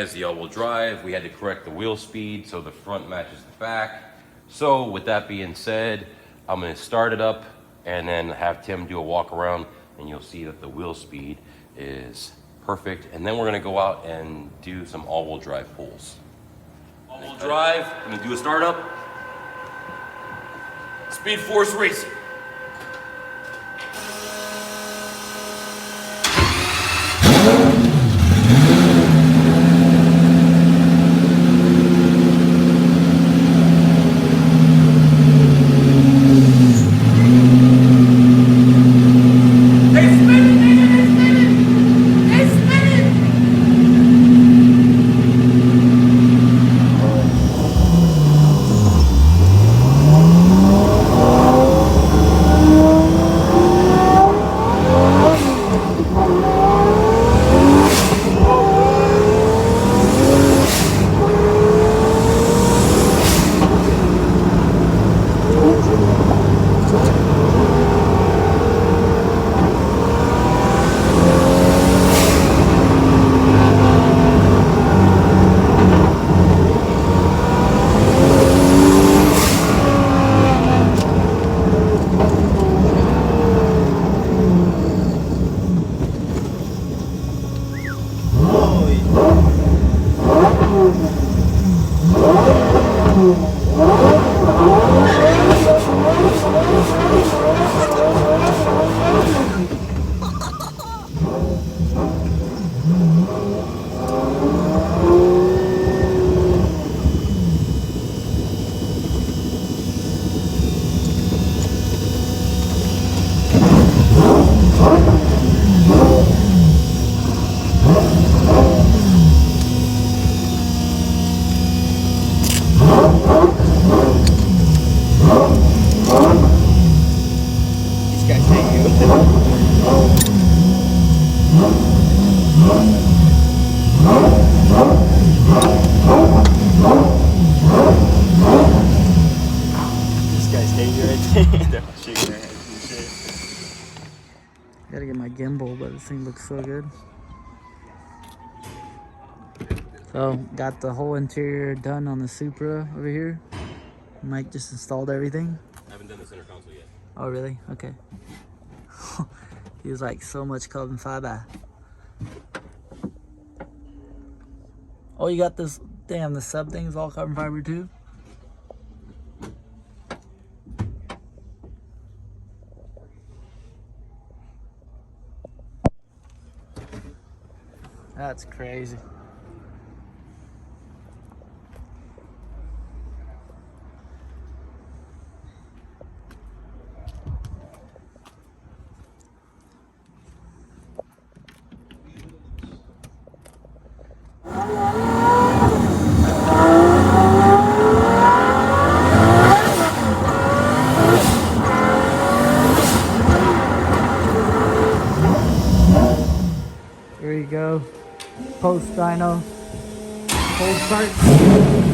is the all-wheel drive. We had to correct the wheel speed so the front matches the back. So with that being said, I'm gonna start it up and then have Tim do a walk around, and you'll see that the wheel speed is perfect. And then we're gonna go out and do some all-wheel drive pulls. All-wheel drive, I'm gonna do a startup. Speed Force Racing. Gotta get my gimbal, but this thing looks so good. So, got the whole interior done on the Supra over here. Mike just installed everything. I haven't done the center console yet. Oh, really? Okay. He was like, so much carbon fiber. Oh, you got this, damn, the sub thing is all carbon fiber too? That's crazy. There you go. Post dyno. Cold start.